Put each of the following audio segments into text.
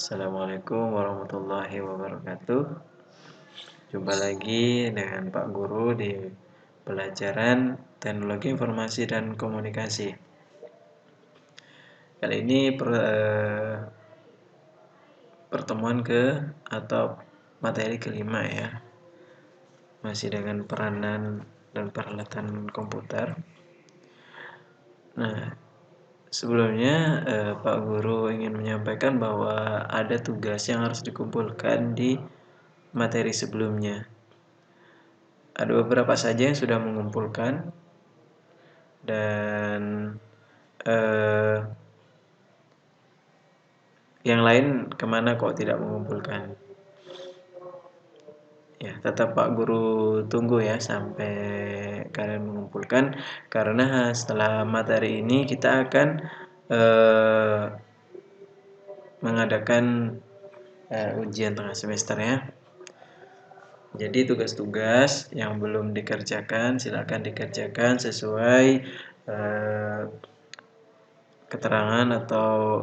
Assalamualaikum warahmatullahi wabarakatuh. Jumpa lagi dengan Pak Guru di pelajaran Teknologi Informasi dan Komunikasi. Kali ini pertemuan atau materi kelima ya. Masih dengan peranan dan peralatan komputer. Nah, sebelumnya Pak Guru ingin menyampaikan bahwa ada tugas yang harus dikumpulkan di materi sebelumnya. Ada beberapa saja yang sudah mengumpulkan dan yang lain kemana kok tidak mengumpulkan. Ya, tetap Pak Guru tunggu ya sampai kalian mengumpulkan, karena setelah materi ini kita akan mengadakan ujian tengah semester ya. Jadi tugas-tugas yang belum dikerjakan silakan dikerjakan sesuai keterangan atau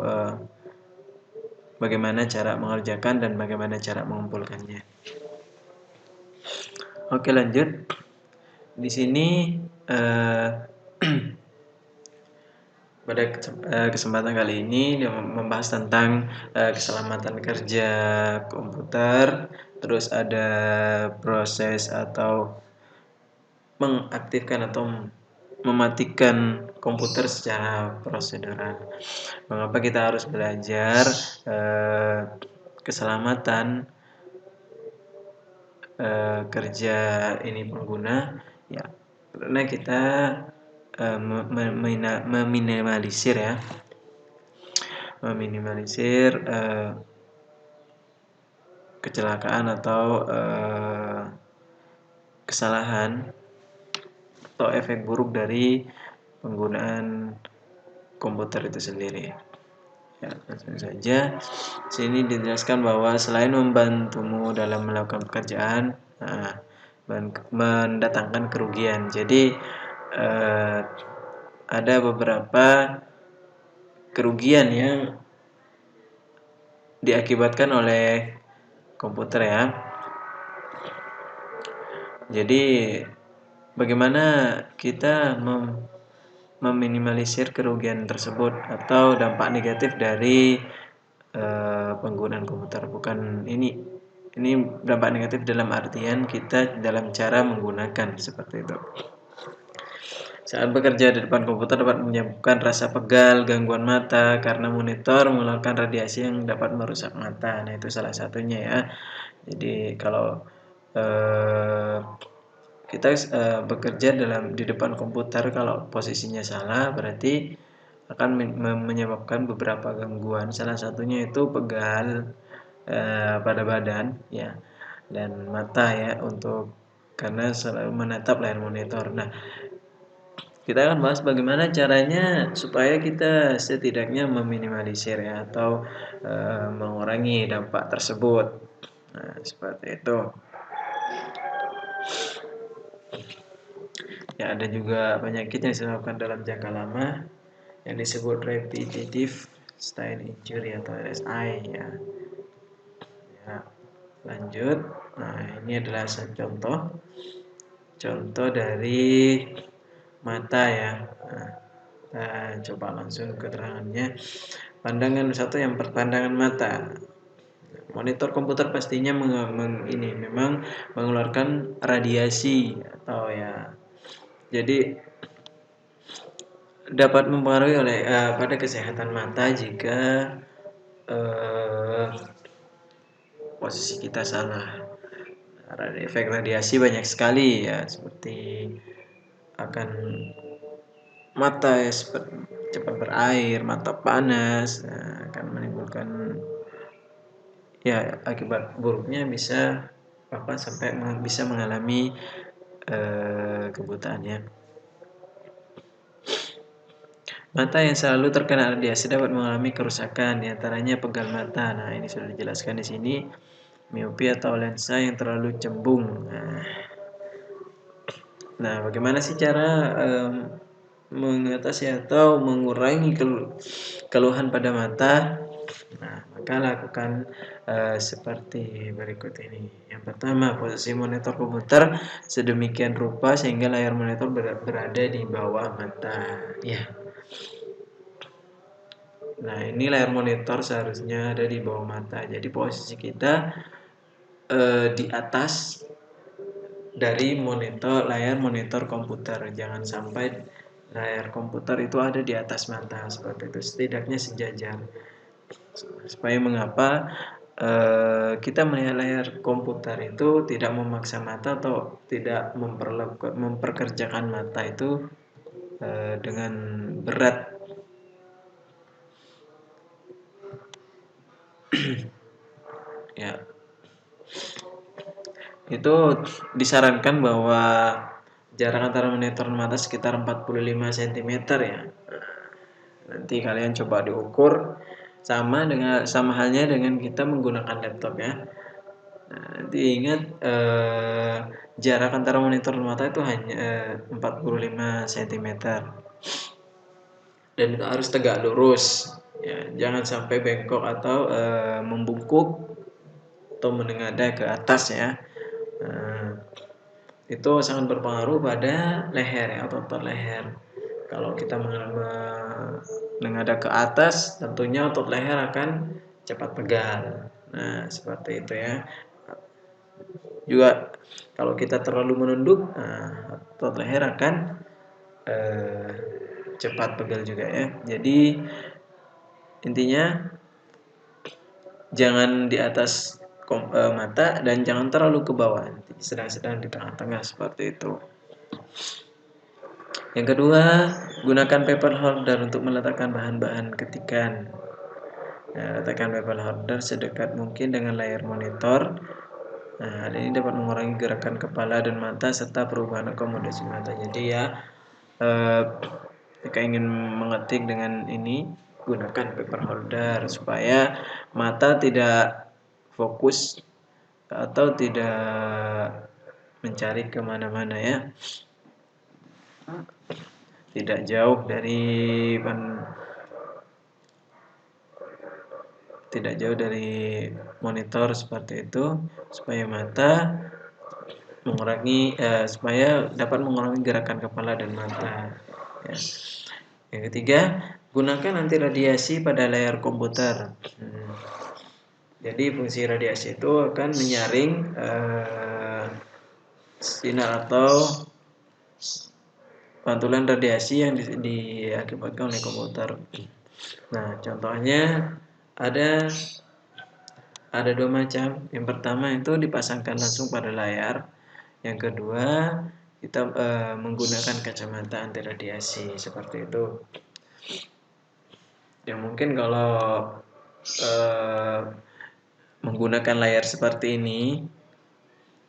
bagaimana cara mengerjakan dan bagaimana cara mengumpulkannya. Oke, lanjut. Di sini pada kesempatan kali ini membahas tentang keselamatan kerja komputer, terus ada proses atau mengaktifkan atau mematikan komputer secara prosedural. Mengapa kita harus belajar keselamatan kerja ini pengguna? Ya, karena kita meminimalisir kecelakaan atau kesalahan atau efek buruk dari penggunaan komputer itu sendiri. Ya, langsung saja. Sini dijelaskan bahwa selain membantumu dalam melakukan pekerjaan, mendatangkan kerugian. Jadi ada beberapa kerugian yang diakibatkan oleh komputer ya. Jadi bagaimana kita meminimalisir kerugian tersebut atau dampak negatif dari penggunaan komputer? Bukan ini dampak negatif dalam artian kita dalam cara menggunakan seperti itu. Saat bekerja di depan komputer dapat menyebabkan rasa pegal, gangguan mata karena monitor mengeluarkan radiasi yang dapat merusak mata. Nah, itu salah satunya ya. Jadi kalau kita bekerja di depan komputer, kalau posisinya salah berarti akan menyebabkan beberapa gangguan. Salah satunya itu pegal pada badan ya, dan mata ya, karena selalu menatap layar monitor. Nah, kita akan bahas bagaimana caranya supaya kita setidaknya meminimalisir ya, atau mengurangi dampak tersebut. Nah, seperti itu. Ya, ada juga penyakit yang disebabkan dalam jangka lama yang disebut repetitive strain injury atau RSI ya. Ya, lanjut. Nah, ini adalah contoh dari mata ya. Nah, kita coba langsung keterangannya. Pandangan satu, yang pandangan mata. Monitor komputer pastinya memang mengeluarkan radiasi atau ya. Jadi dapat mempengaruhi pada kesehatan mata jika posisi kita salah. Efek radiasi banyak sekali ya, seperti akan mata ya, cepat berair, mata panas, akan menimbulkan ya, akibat buruknya bisa sampai bisa mengalami kebutaan ya. Mata yang selalu terkena radiasi dapat mengalami kerusakan, diantaranya pegal mata. Nah, ini sudah dijelaskan di sini. Miopi atau lensa yang terlalu cembung. Nah, bagaimana sih cara mengatasi atau mengurangi keluhan pada mata? Nah, maka lakukan seperti berikut ini. Yang pertama, posisi monitor komputer sedemikian rupa sehingga layar monitor berada di bawah mata. Ya. Nah, ini layar monitor seharusnya ada di bawah mata. Jadi posisi kita di atas dari layar monitor komputer. Jangan sampai layar komputer itu ada di atas mata, seperti itu. Setidaknya sejajar. Supaya mengapa kita melihat layar komputer itu tidak memaksa mata atau tidak memperkerjakan mata itu dengan berat. Ya, itu disarankan bahwa jarak antara monitor mata sekitar 45 cm ya. Nanti kalian coba diukur sama halnya dengan kita menggunakan laptop ya. Nah, nanti ingat jarak antara monitor mata itu hanya 45 cm. Dan itu harus tegak lurus. Ya, jangan sampai bengkok atau membungkuk atau menengadah ke atas ya. Itu sangat berpengaruh pada leher ya, otot leher. Kalau kita menghadap ke atas, tentunya otot leher akan cepat pegal. Nah, seperti itu ya. Juga kalau kita terlalu menunduk, otot leher akan cepat pegal juga ya. Jadi intinya jangan di atas mata dan jangan terlalu ke bawah. Sedang-sedang di tengah-tengah seperti itu. Yang kedua, gunakan paper holder untuk meletakkan bahan-bahan ketikan. Nah, letakkan paper holder sedekat mungkin dengan layar monitor. Nah, hal ini dapat mengurangi gerakan kepala dan mata serta perubahan akomodasi mata. Jadi ya, jika ingin mengetik dengan ini, gunakan paper holder supaya mata tidak fokus atau tidak mencari kemana-mana ya. Tidak jauh dari monitor seperti itu supaya supaya dapat mengurangi gerakan kepala dan mata ya. Yang ketiga, gunakan anti radiasi pada layar komputer. Jadi fungsi radiasi itu akan menyaring sinar atau pantulan radiasi yang diakibatkan oleh komputer. Nah, contohnya ada dua macam. Yang pertama itu dipasangkan langsung pada layar. Yang kedua, kita menggunakan kacamata anti radiasi seperti itu. Ya mungkin kalau menggunakan layar seperti ini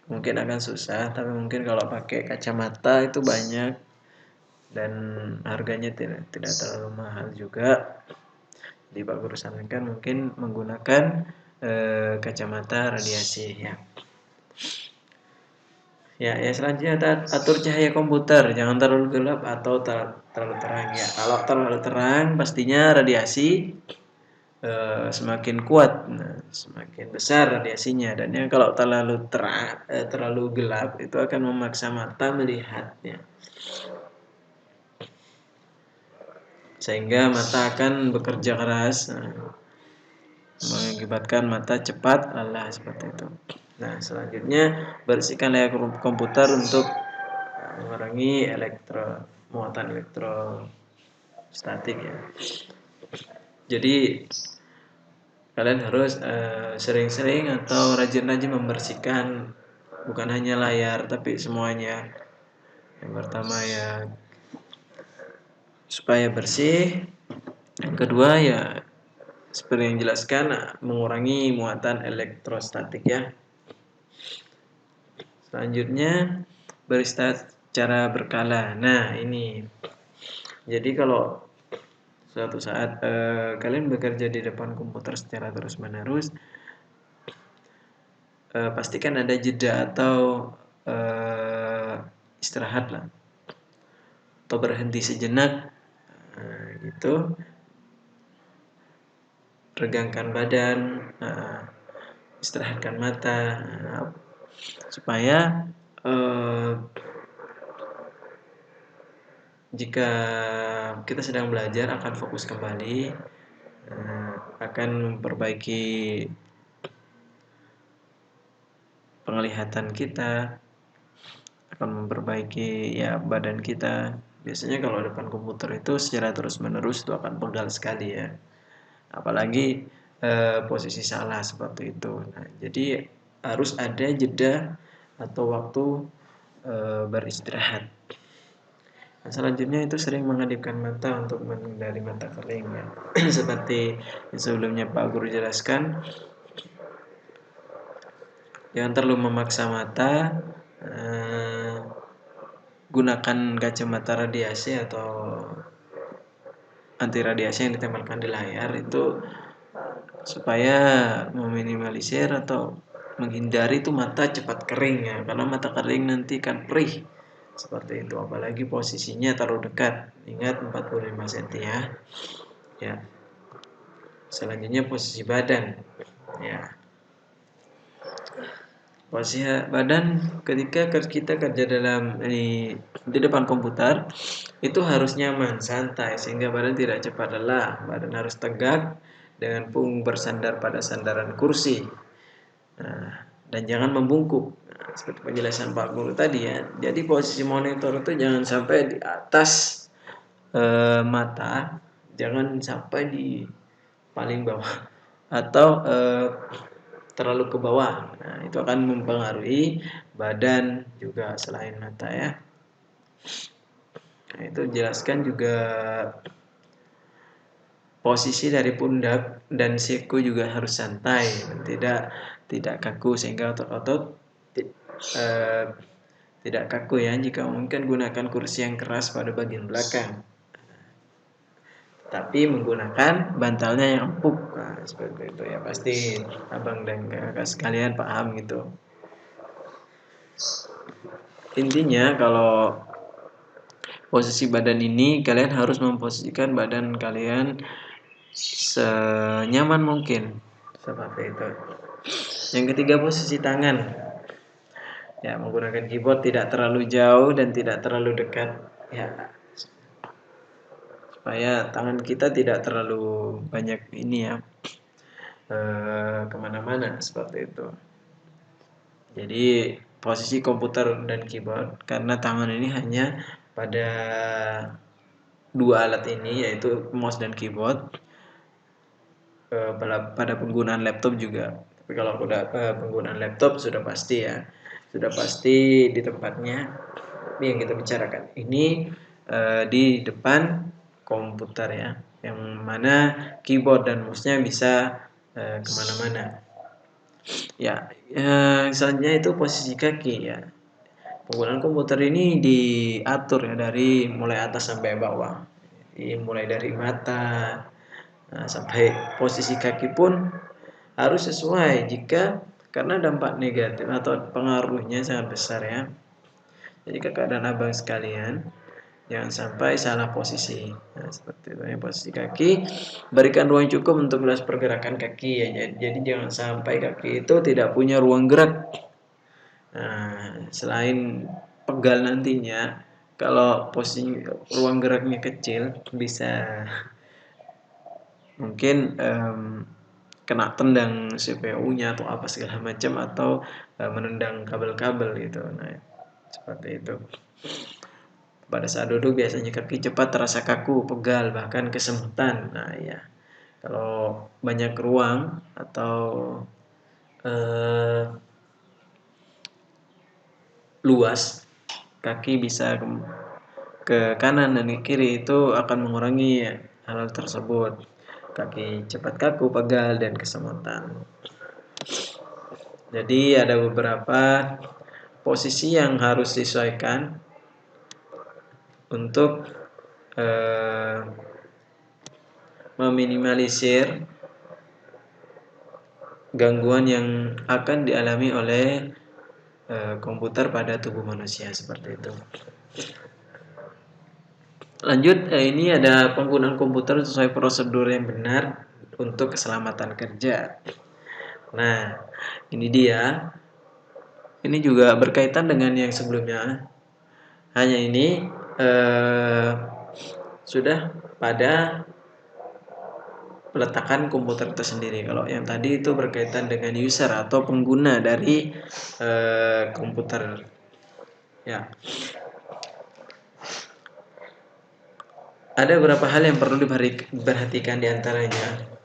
mungkin akan susah, tapi mungkin kalau pakai kacamata itu banyak dan harganya tidak terlalu mahal juga. Jadi Pak Guru sarankan mungkin menggunakan kacamata radiasi ya. Ya, selanjutnya atur cahaya komputer, jangan terlalu gelap atau terlalu terang ya. Kalau terlalu terang pastinya radiasi semakin kuat, semakin besar radiasinya. Dan yang kalau terlalu terang, terlalu gelap itu akan memaksa mata melihatnya, sehingga mata akan bekerja keras, mengakibatkan mata cepat lelah seperti itu. Nah, selanjutnya bersihkan layar komputer untuk mengurangi muatan elektrostatik ya. Jadi kalian harus sering-sering atau rajin-rajin membersihkan bukan hanya layar tapi semuanya. Yang pertama ya supaya bersih. Yang kedua ya seperti yang jelaskan mengurangi muatan elektrostatik ya. Selanjutnya beristirahat secara berkala. Nah, ini. Jadi kalau suatu saat kalian bekerja di depan komputer secara terus-menerus, pastikan ada jeda atau istirahat lah, atau berhenti sejenak gitu, regangkan badan, istirahatkan mata, supaya jika kita sedang belajar akan fokus kembali, akan memperbaiki penglihatan kita, akan memperbaiki ya badan kita. Biasanya kalau depan komputer itu secara terus-menerus itu akan pegal sekali ya. Apalagi posisi salah seperti itu. Nah, jadi harus ada jeda atau waktu beristirahat. Nah, selanjutnya itu sering mengadipkan mata untuk menghindari mata kering ya. Seperti yang sebelumnya Pak Guru jelaskan, jangan terlalu memaksa mata, gunakan kacamata radiasi atau anti radiasi yang ditempelkan di layar itu supaya meminimalisir atau menghindari itu mata cepat kering ya, karena mata kering nanti kan perih seperti itu, apalagi posisinya terlalu dekat. Ingat 45 cm ya. Selanjutnya posisi badan ya. Posisi badan ketika kita kerja di depan komputer itu harus nyaman, santai, sehingga badan tidak cepat lelah. Badan harus tegak dengan punggung bersandar pada sandaran kursi. Nah, dan jangan membungkuk. Nah, seperti penjelasan Pak Guru tadi ya. Jadi posisi monitor itu jangan sampai di atas mata, jangan sampai di paling bawah atau terlalu ke bawah. Nah, itu akan mempengaruhi badan juga selain mata ya. Nah, itu jelaskan juga posisi dari pundak dan siku juga harus santai, tidak kaku, sehingga otot-otot tidak kaku ya. Jika mungkin gunakan kursi yang keras pada bagian belakang, tapi menggunakan bantalnya yang empuk. Nah, seperti itu ya, pasti abang dan kakak sekalian paham gitu. Intinya kalau posisi badan ini, kalian harus memposisikan badan kalian senyaman mungkin seperti itu. Yang ketiga, posisi tangan ya, menggunakan keyboard tidak terlalu jauh dan tidak terlalu dekat ya, supaya tangan kita tidak terlalu banyak ini ya, kemana-mana seperti itu. Jadi posisi komputer dan keyboard, karena tangan ini hanya pada dua alat ini, yaitu mouse dan keyboard. Pada penggunaan laptop juga, tapi kalau udah penggunaan laptop sudah pasti ya, sudah pasti di tempatnya. Ini yang kita bicarakan ini di depan komputer ya, yang mana keyboard dan mouse-nya bisa kemana-mana ya. Selanjutnya itu posisi kaki ya. Penggunaan komputer ini diatur ya dari mulai atas sampai bawah, mulai dari mata. Nah, sampai posisi kaki pun harus sesuai, karena dampak negatif atau pengaruhnya sangat besar ya. Jadi kakak dan abang sekalian, jangan sampai salah posisi. Nah, seperti itu ya, posisi kaki, berikan ruang cukup untuk luas pergerakan kaki ya. Jadi jangan sampai kaki itu tidak punya ruang gerak. Nah, selain pegal nantinya, kalau posisi ruang geraknya kecil, bisa mungkin kena tendang CPU-nya atau apa segala macam, atau menendang kabel-kabel gitu. Nah, seperti itu. Pada saat duduk biasanya kaki cepat terasa kaku, pegal, bahkan kesemutan. Nah, ya. Kalau banyak ruang atau luas, kaki bisa ke kanan dan ke kiri, itu akan mengurangi hal tersebut. Kaki cepat kaku, pegal, dan kesemutan. Jadi ada beberapa posisi yang harus disesuaikan untuk meminimalisir gangguan yang akan dialami oleh komputer pada tubuh manusia seperti itu. Lanjut, ini ada penggunaan komputer sesuai prosedur yang benar untuk keselamatan kerja. Nah, ini dia. Ini juga berkaitan dengan yang sebelumnya. Hanya ini sudah pada peletakan komputer itu sendiri. Kalau yang tadi itu berkaitan dengan user atau pengguna dari komputer. Ya. Ada beberapa hal yang perlu diperhatikan diantaranya.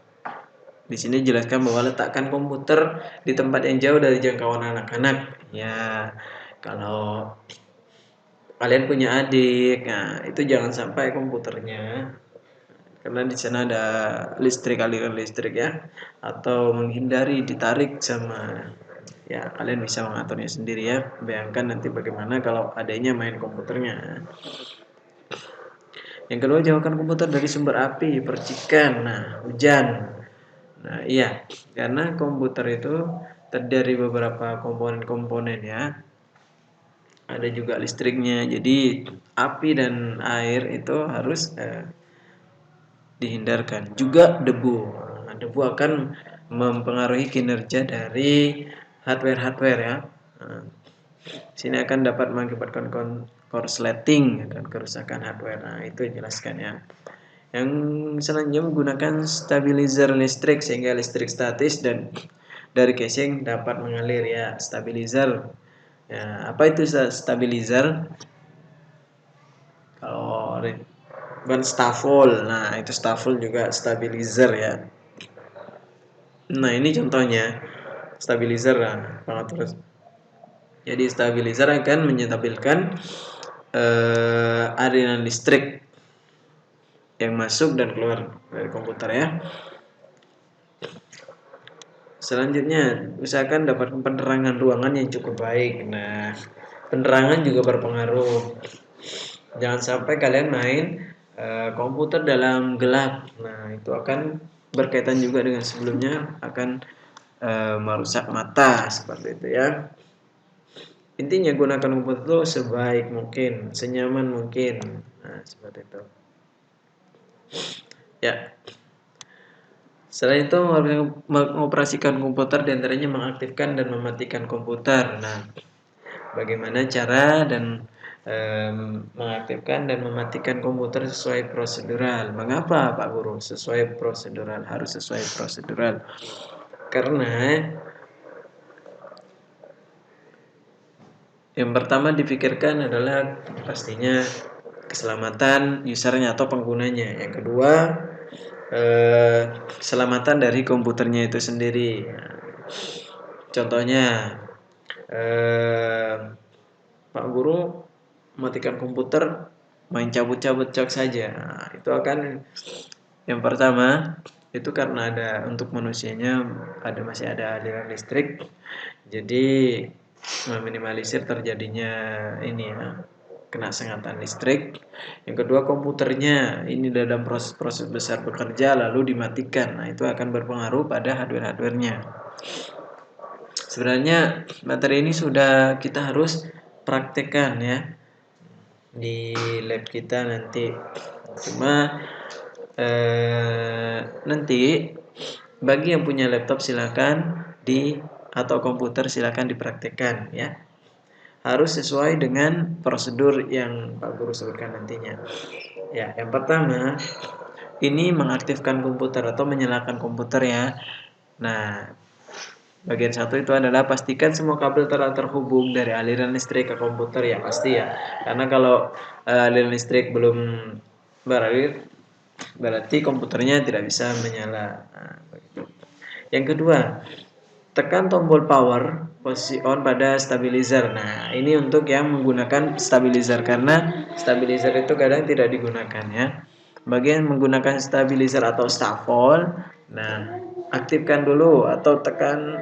Di sini jelaskan bahwa letakkan komputer di tempat yang jauh dari jangkauan anak-anak. Ya, kalau kalian punya adik, nah itu jangan sampai komputernya, karena di sana ada listrik, aliran listrik ya, atau menghindari ditarik sama, ya kalian bisa mengaturnya sendiri ya. Bayangkan nanti bagaimana kalau adanya main komputernya. Yang kedua, jauhkan komputer dari sumber api, percikan, hujan. Nah iya, karena komputer itu terdiri beberapa komponen-komponen ya. Ada juga listriknya, jadi api dan air itu harus dihindarkan. Juga debu. Nah, debu akan mempengaruhi kinerja dari hardware ya. Nah, sini akan dapat mengakibatkan korsleting dan kerusakan hardware. Nah, itu jelaskan ya. Yang selanjutnya menggunakan stabilizer listrik sehingga listrik statis dan dari casing dapat mengalir ya. Stabilizer. Ya, apa itu stabilizer? Kalau bukan stafol. Nah, itu stafol juga stabilizer ya. Nah, ini contohnya stabilizer pengatur. Jadi stabilizer akan menstabilkan aliran listrik yang masuk dan keluar dari komputer ya. Selanjutnya, usahakan dapat penerangan ruangan yang cukup baik. Nah, penerangan juga berpengaruh. Jangan sampai kalian main komputer dalam gelap. Nah, itu akan berkaitan juga dengan sebelumnya, akan merusak mata seperti itu ya. Intinya gunakan komputer itu sebaik mungkin, senyaman mungkin. Nah, seperti itu. Ya. Selain itu, mengoperasikan komputer diantaranya mengaktifkan dan mematikan komputer. Nah, bagaimana cara dan mengaktifkan dan mematikan komputer sesuai prosedural. Mengapa Pak Guru sesuai prosedural? Harus sesuai prosedural. Karena yang pertama dipikirkan adalah pastinya keselamatan usernya atau penggunanya. Yang kedua, keselamatan dari komputernya itu sendiri. Contohnya, Pak Guru matikan komputer, main cabut-cabut cok saja. Nah, itu akan, yang pertama itu karena ada untuk manusianya masih ada aliran listrik, jadi meminimalisir terjadinya ini ya, kena sengatan listrik. Yang kedua, komputernya ini dalam proses besar bekerja lalu dimatikan. Nah, itu akan berpengaruh pada hardware-hardwarenya. Sebenarnya materi ini sudah kita harus praktekkan ya di lab kita nanti. Cuma nanti bagi yang punya laptop silakan atau komputer silakan dipraktekkan ya. Harus sesuai dengan prosedur yang Pak Guru sebutkan nantinya. Ya, yang pertama ini mengaktifkan komputer atau menyalakan komputer ya. Nah, bagian satu itu adalah pastikan semua kabel telah terhubung dari aliran listrik ke komputer ya, pasti ya. Karena kalau aliran listrik belum beralir, berarti komputernya tidak bisa menyala. Nah, begitu. Yang kedua, tekan tombol power posisi on pada stabilizer. Nah, ini untuk yang menggunakan stabilizer, karena stabilizer itu kadang tidak digunakan ya. Bagian menggunakan stabilizer atau stafol, nah aktifkan dulu atau tekan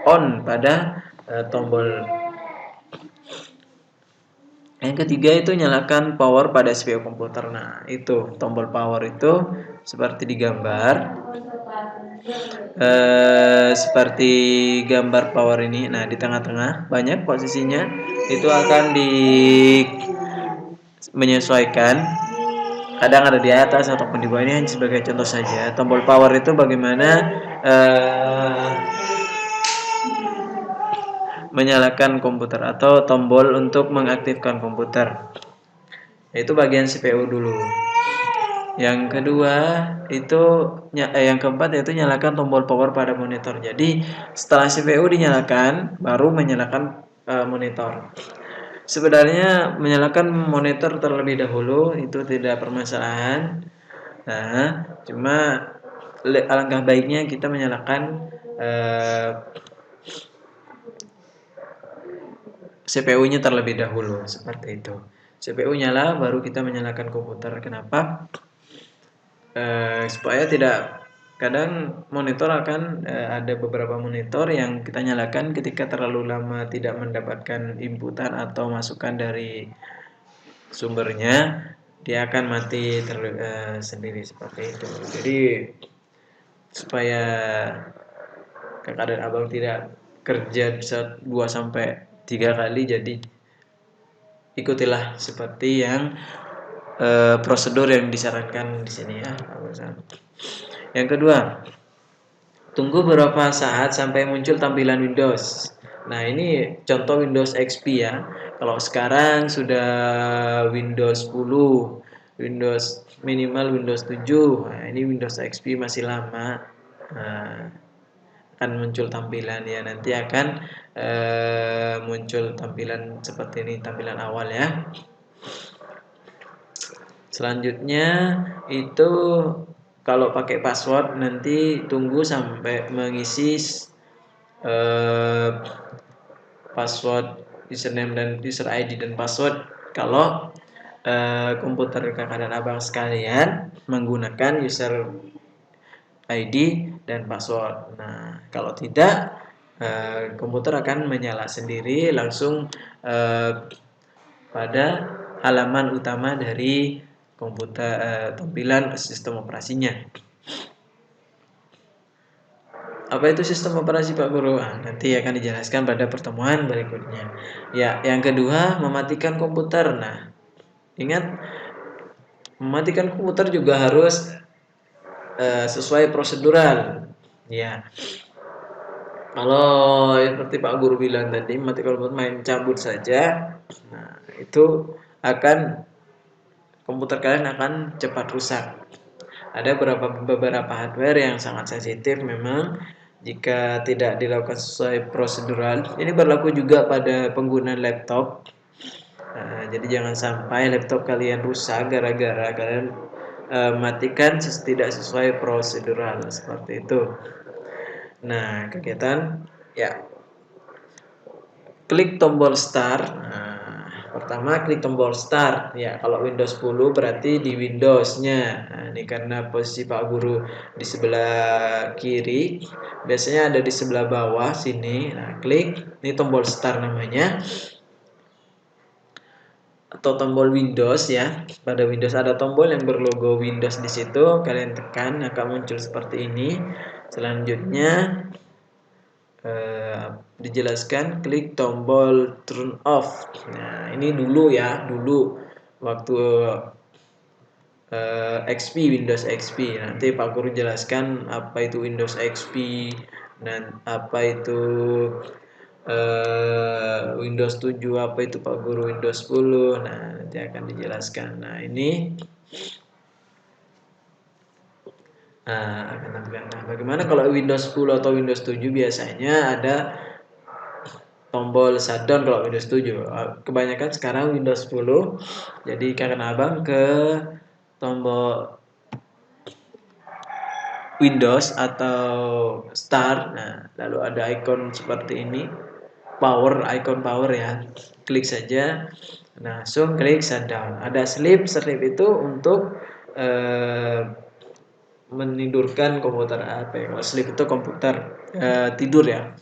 on pada tombol. Yang ketiga itu nyalakan power pada CPU komputer. Nah, itu tombol power itu seperti digambar. Seperti gambar power ini. Nah, di tengah-tengah banyak posisinya. Itu akan menyesuaikan kadang ada di atas ataupun di bawah. Ini hanya sebagai contoh saja. Tombol power itu bagaimana menyalakan komputer atau tombol untuk mengaktifkan komputer. Itu bagian CPU dulu. Yang kedua itu yang keempat yaitu nyalakan tombol power pada monitor. Jadi setelah CPU dinyalakan baru menyalakan monitor. Sebenarnya menyalakan monitor terlebih dahulu itu tidak permasalahan. Nah, cuma alangkah baiknya kita menyalakan CPU-nya terlebih dahulu seperti itu. CPU nyala baru kita menyalakan komputer. Kenapa? Supaya tidak, kadang monitor akan ada beberapa monitor yang kita nyalakan ketika terlalu lama tidak mendapatkan inputan atau masukan dari sumbernya, dia akan mati sendiri seperti itu. Jadi supaya kakak dan abang tidak kerja bisa 2-3 kali, jadi ikutilah seperti yang prosedur yang disarankan di sini ya. Yang kedua, tunggu beberapa saat sampai muncul tampilan Windows. Nah, ini contoh Windows XP ya. Kalau sekarang sudah Windows 10, Windows minimal Windows 7. Nah, ini Windows XP masih lama. Nah, akan muncul tampilan ya, nanti akan muncul tampilan seperti ini, tampilan awal ya. Selanjutnya itu kalau pakai password nanti tunggu sampai mengisi password, username dan user ID dan password kalau komputer kakak dan abang sekalian menggunakan user ID dan password. Nah, kalau tidak komputer akan menyala sendiri langsung pada halaman utama dari komputer, tampilan sistem operasinya. Apa itu sistem operasi Pak Guru? Nanti akan dijelaskan pada pertemuan berikutnya. Ya, yang kedua mematikan komputer. Nah, ingat mematikan komputer juga harus sesuai prosedural. Ya, kalau seperti Pak Guru bilang tadi, mematikan komputer main cabut saja. Nah, itu akan komputer kalian akan cepat rusak. Ada beberapa hardware yang sangat sensitif memang jika tidak dilakukan sesuai prosedural. Ini berlaku juga pada pengguna laptop. Jadi jangan sampai laptop kalian rusak gara-gara kalian matikan tidak sesuai prosedural seperti itu. Nah, kegiatan ya, klik tombol start. Pertama klik tombol start ya, kalau Windows 10 berarti di Windows-nya. Nah, ini karena posisi Pak Guru di sebelah kiri, biasanya ada di sebelah bawah sini. Nah, klik ini tombol start namanya atau tombol Windows ya. Pada Windows ada tombol yang berlogo Windows di situ, kalian tekan akan muncul seperti ini. Selanjutnya dijelaskan klik tombol turn off. Nah, ini dulu ya, dulu waktu XP, Windows XP. Nanti Pak Guru jelaskan apa itu Windows XP dan apa itu Windows 7, apa itu Pak Guru Windows 10. Nah, nanti akan dijelaskan. Nah, ini akan tampilkan. Nah, bagaimana kalau Windows 10 atau Windows 7? Biasanya ada tombol shutdown kalau Windows 7. Kebanyakan sekarang Windows 10. Jadi kakak abang ke tombol Windows atau Start. Nah, lalu ada icon seperti ini. Icon power ya. Klik saja. Nah, langsung klik shutdown. Ada sleep itu untuk menidurkan komputer. Kalau sleep itu komputer tidur ya.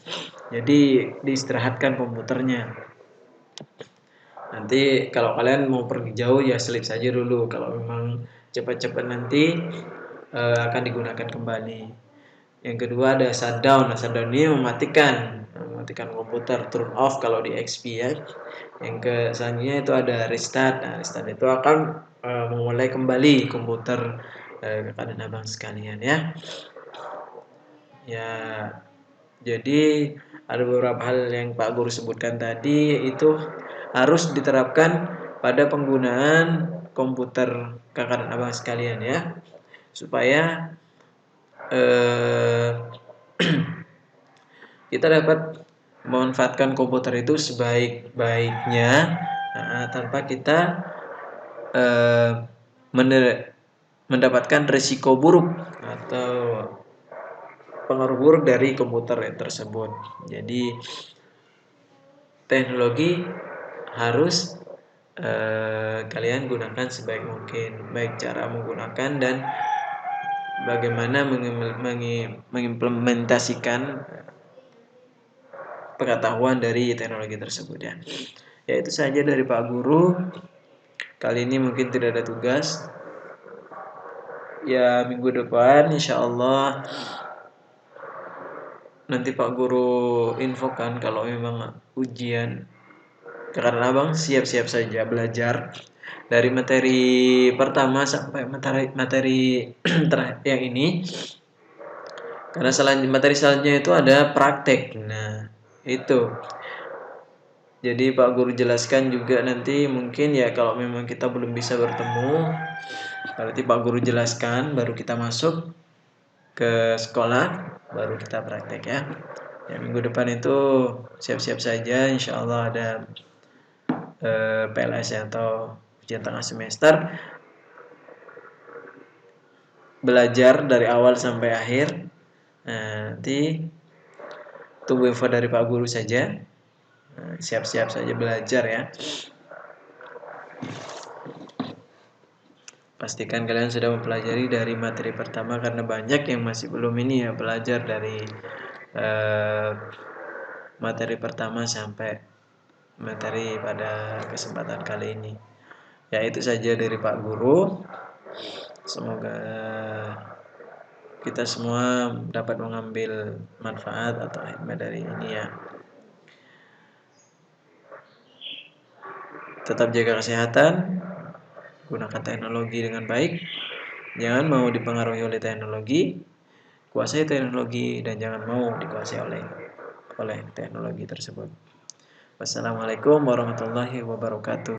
Jadi diistirahatkan komputernya. Nanti kalau kalian mau pergi jauh ya sleep saja dulu. Kalau memang cepat-cepat nanti akan digunakan kembali. Yang kedua ada shutdown. Nah, shutdown ini mematikan komputer, turn off kalau di XP ya. Yang selanjutnya itu ada restart. Nah, restart itu akan memulai kembali komputer keadaan abang sekalian ya. Ya, jadi ada beberapa hal yang Pak Guru sebutkan tadi itu harus diterapkan pada penggunaan komputer kakak dan abang sekalian ya, supaya eh, kita dapat memanfaatkan komputer itu sebaik-baiknya tanpa kita eh, mendapatkan risiko buruk atau pengaruh buruk dari komputer tersebut. Jadi teknologi harus kalian gunakan sebaik mungkin, baik cara menggunakan dan bagaimana mengimplementasikan pengetahuan dari teknologi tersebut ya. Ya itu saja dari Pak Guru. Kali ini mungkin tidak ada tugas. Ya minggu depan insya Allah nanti Pak Guru infokan kalau memang ujian. Karena abang siap-siap saja belajar dari materi pertama sampai materi terakhir yang ini. Karena materi selanjutnya itu ada praktek. Nah itu. Jadi Pak Guru jelaskan juga nanti mungkin ya kalau memang kita belum bisa bertemu, berarti Pak Guru jelaskan baru kita masuk ke sekolah, baru kita praktek ya. Ya minggu depan itu siap-siap saja, insya Allah ada PLS atau ujian tengah semester. Belajar dari awal sampai akhir. Nah, nanti tunggu info dari Pak Guru saja. Siap-siap saja belajar ya. Pastikan kalian sudah mempelajari dari materi pertama karena banyak yang masih belum ini ya belajar dari materi pertama sampai materi pada kesempatan kali ini. Ya itu saja dari Pak Guru. Semoga kita semua dapat mengambil manfaat atau hikmah dari ini ya. Tetap jaga kesehatan, gunakan teknologi dengan baik, jangan mau dipengaruhi oleh teknologi, kuasai teknologi dan jangan mau dikuasai oleh teknologi tersebut. Wassalamualaikum warahmatullahi wabarakatuh.